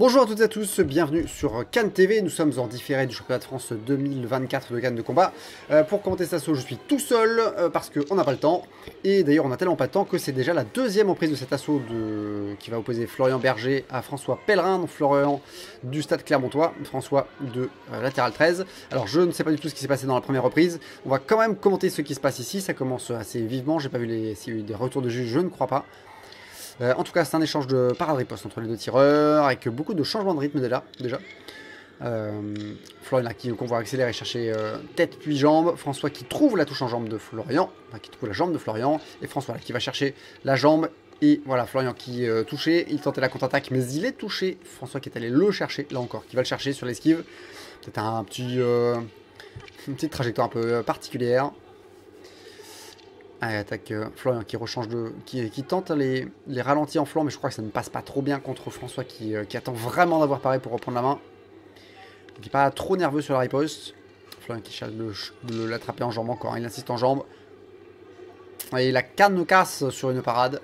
Bonjour à toutes et à tous, bienvenue sur Cannes TV, nous sommes en différé du championnat de France 2024 de Cannes de combat. Pour commenter cet assaut, je suis tout seul parce qu'on n'a pas le temps. Et d'ailleurs, on n'a tellement pas le temps que c'est déjà la deuxième reprise de cet assaut qui va opposer Florian Berger à François Pellerin, donc Florian du Stade Clermontois, François de Latéral 13. Alors, je ne sais pas du tout ce qui s'est passé dans la première reprise. On va quand même commenter ce qui se passe ici, ça commence assez vivement. J'ai pas vu s'il y a eu des retours de juge, je ne crois pas. En tout cas, c'est un échange de parade-riposte entre les deux tireurs, avec beaucoup de changements de rythme déjà. Florian qu'on voit accélérer, chercher tête puis jambe. François qui trouve la touche en jambe de Florian, enfin, qui trouve la jambe de Florian. Et François là, qui va chercher la jambe. Et voilà, Florian qui touchait, il tentait la contre-attaque, mais il est touché. François qui est allé le chercher, là encore, qui va le chercher sur l'esquive. Peut-être une petite trajectoire un peu particulière. Allez, attaque Florian qui rechange qui tente les ralentis en flanc, mais je crois que ça ne passe pas trop bien contre François qui attend vraiment d'avoir pareil pour reprendre la main. Il n'est pas trop nerveux sur la riposte. Florian qui cherche de l'attraper en jambe encore, il insiste en jambe. Et la canne casse sur une parade.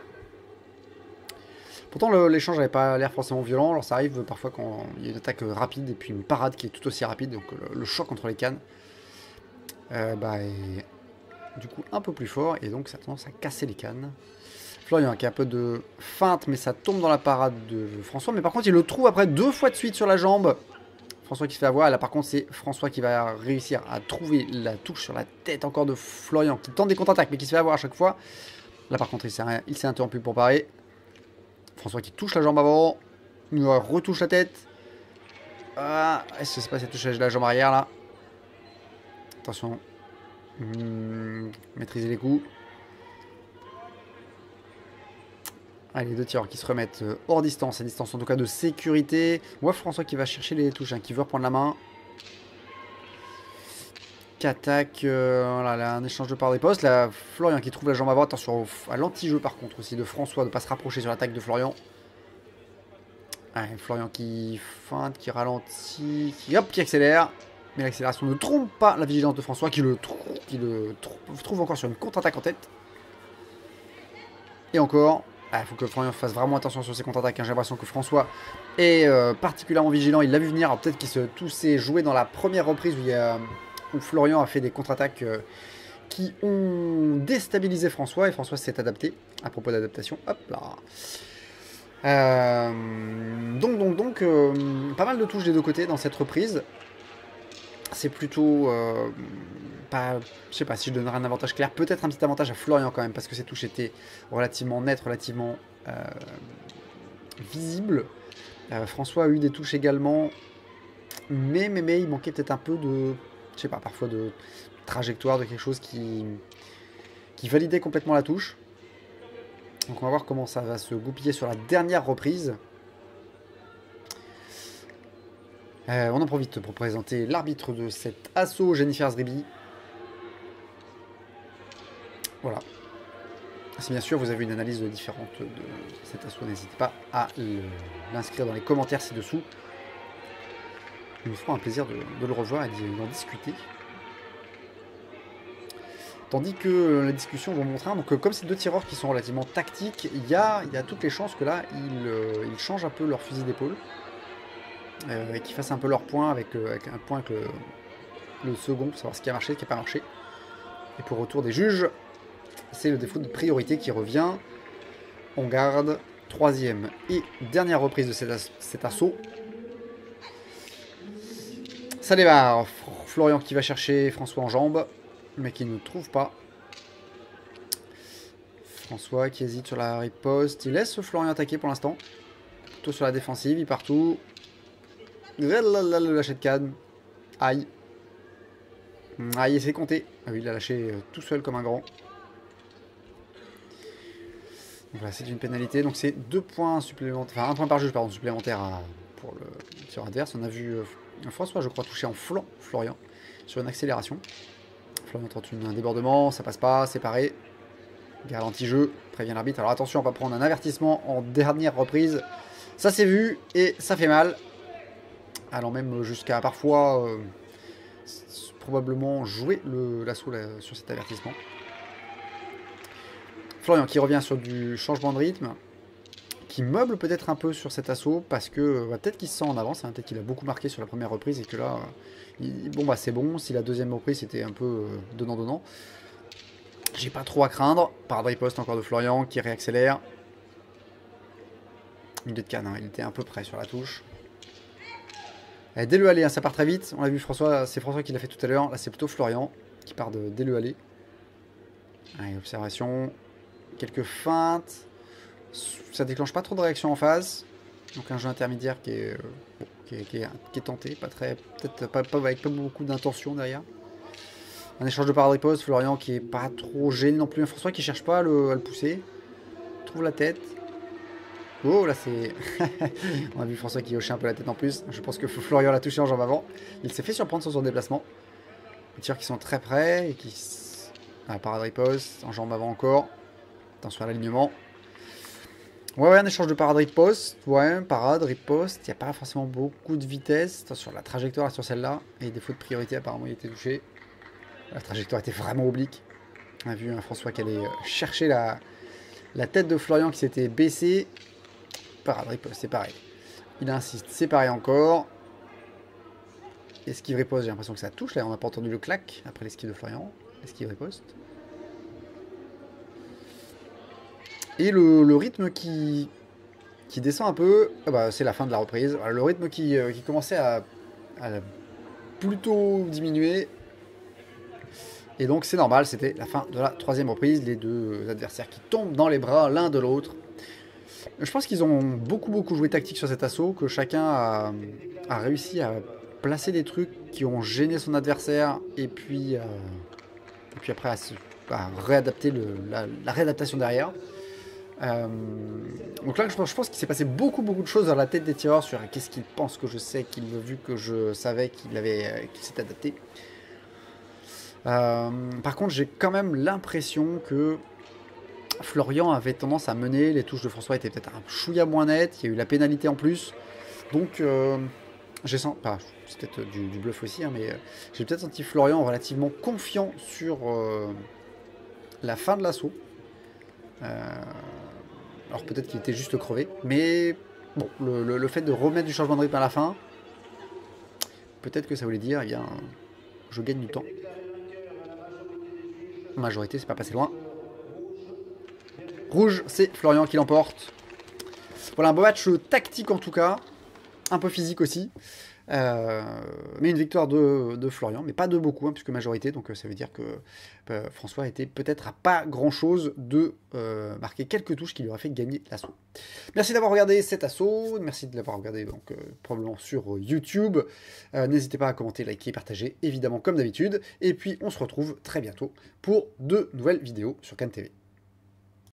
Pourtant l'échange n'avait pas l'air forcément violent, alors ça arrive parfois quand il y a une attaque rapide et puis une parade qui est tout aussi rapide, donc le choc entre les cannes. Du coup un peu plus fort et donc ça a tendance à casser les cannes. Florian qui a un peu de feinte mais ça tombe dans la parade de François, mais par contre il le trouve après 2 fois de suite sur la jambe. François qui se fait avoir, là par contre c'est François qui va réussir à trouver la touche sur la tête encore de Florian qui tente des contre-attaques mais qui se fait avoir à chaque fois. Là par contre il s'est interrompu pour parer. François qui touche la jambe avant, il retouche la tête. Est-ce que c'est pas cette touche la jambe arrière là? Attention. Maîtriser les coups. Allez, les deux tireurs qui se remettent hors distance, à distance en tout cas de sécurité. On voit François qui va chercher les touches, qui veut reprendre la main. Qui attaque, voilà, là, un échange de part des postes. Là, Florian qui trouve la jambe avant. Attention à l'anti-jeu par contre aussi de François de ne pas se rapprocher sur l'attaque de Florian. Allez, Florian qui feinte, qui ralentit, qui accélère. Mais l'accélération ne trompe pas la vigilance de François qui le trouve encore sur une contre-attaque en tête. Et encore, il faut que Florian fasse vraiment attention sur ses contre-attaques. J'ai l'impression que François est particulièrement vigilant. Il l'a vu venir. Peut-être qu'il tout s'est joué dans la première reprise où Florian a fait des contre-attaques qui ont déstabilisé François. Et François s'est adapté. À propos d'adaptation, hop là. Donc, pas mal de touches des deux côtés dans cette reprise. C'est plutôt pas, je sais pas si je donnerais un avantage clair, peut-être un petit avantage à Florian quand même parce que ces touches étaient relativement nettes, relativement visibles. François a eu des touches également, mais il manquait peut-être un peu de, je sais pas, parfois de trajectoire, de quelque chose qui validait complètement la touche. Donc on va voir comment ça va se goupiller sur la dernière reprise. On en profite pour présenter l'arbitre de cet assaut, Jennifer Zribi. Voilà. Si bien sûr vous avez une analyse différente de cet assaut, n'hésitez pas à l'inscrire dans les commentaires ci-dessous. Il nous fera un plaisir de le revoir et d'en discuter. Tandis que la discussion va montrer, donc comme ces deux tireurs qui sont relativement tactiques, il y a toutes les chances que là, ils changent un peu leur fusil d'épaule. Et qu'ils fassent un peu leur point avec un point avec le second pour savoir ce qui a marché, ce qui n'a pas marché. Et pour retour des juges, c'est le défaut de priorité qui revient. On garde troisième et dernière reprise de cet assaut. Ça démarre. Florian qui va chercher François en jambe, mais qui ne trouve pas. François qui hésite sur la riposte. Il laisse Florian attaquer pour l'instant. Plutôt sur la défensive, il part tout. Le lâcher de canne. Aïe. Aïe, c'est compté. Ah oui, il l'a lâché tout seul comme un grand. Donc voilà, c'est une pénalité. Donc c'est 2 points supplémentaires. Enfin, 1 point par juge, pardon, supplémentaire pour le tir adverse. On a vu François, je crois, toucher en flanc Florian sur une accélération. Florian tente un débordement, ça passe pas, séparé. Garantie jeu, prévient l'arbitre. Alors attention, on va prendre un avertissement en dernière reprise. Ça s'est vu et ça fait mal. Allant même jusqu'à parfois probablement jouer l'assaut sur cet avertissement. Florian qui revient sur du changement de rythme, qui meuble peut-être un peu sur cet assaut, parce que peut-être qu'il se sent en avance, hein, peut-être qu'il a beaucoup marqué sur la première reprise, et que là, bon bah c'est bon, si la deuxième reprise c'était un peu donnant-donnant. J'ai pas trop à craindre. Parade riposte encore de Florian qui réaccélère. Milieu de canne, hein, il était un peu près sur la touche. Dès le aller, hein, ça part très vite. On l'a vu François, c'est François qui l'a fait tout à l'heure. Là c'est plutôt Florian qui part dès le aller. Allez, observation. Quelques feintes. Ça déclenche pas trop de réaction en phase. Donc un jeu intermédiaire qui est, qui est tenté. Pas très, peut-être pas avec pas beaucoup d'intention derrière. Un échange de parade riposte, Florian qui est pas trop gêné non plus. Un François qui cherche pas à le pousser. Trouve la tête. Oh là c'est... On a vu François qui hochait un peu la tête en plus. Je pense que Florian l'a touché en jambe avant. Il s'est fait surprendre sur son déplacement. Les tireurs qui sont très près et qui... Ah, parade riposte, en jambe avant encore. Attention à l'alignement. Ouais, un échange de parade riposte. Ouais, parade, riposte. Il n'y a pas forcément beaucoup de vitesse. Attention, la trajectoire sur celle-là. Et défaut de priorité, apparemment, il était touché. La trajectoire était vraiment oblique. On a vu un François qui allait chercher la tête de Florian qui s'était baissée. Parade riposte, c'est pareil. Il insiste, c'est pareil encore. Esquive riposte, j'ai l'impression que ça touche. Là, on n'a pas entendu le clac après l'esquive de Florian. Esquive riposte. Et le rythme qui descend un peu, bah, c'est la fin de la reprise. Voilà, le rythme qui commençait à plutôt diminuer. Et donc c'est normal, c'était la fin de la troisième reprise. Les deux adversaires qui tombent dans les bras l'un de l'autre. Je pense qu'ils ont beaucoup joué tactique sur cet assaut, que chacun a réussi à placer des trucs qui ont gêné son adversaire, et puis après à réadapter la réadaptation derrière. Donc là je pense qu'il s'est passé beaucoup de choses dans la tête des tireurs sur qu'est-ce qu'ils pensent que je sais, vu que je savais qu'il s'était adapté. Par contre j'ai quand même l'impression que Florian avait tendance à mener, les touches de François étaient peut-être un chouïa moins nettes, il y a eu la pénalité en plus, donc j'ai senti, c'est peut-être du bluff aussi, hein, mais j'ai peut-être senti Florian relativement confiant sur la fin de l'assaut. Alors peut-être qu'il était juste crevé, mais bon, le fait de remettre du changement de rythme à la fin, peut-être que ça voulait dire, eh bien, je gagne du temps. Majorité, c'est pas passé loin. Rouge, c'est Florian qui l'emporte. Voilà, un beau match tactique en tout cas. Un peu physique aussi. Mais une victoire de Florian, mais pas de beaucoup, hein, puisque majorité. Donc ça veut dire que François était peut-être à pas grand-chose de marquer quelques touches qui lui auraient fait gagner l'assaut. Merci d'avoir regardé cet assaut. Merci de l'avoir regardé donc, probablement sur YouTube. N'hésitez pas à commenter, liker, partager, évidemment comme d'habitude. Et puis on se retrouve très bientôt pour de nouvelles vidéos sur Cannes TV.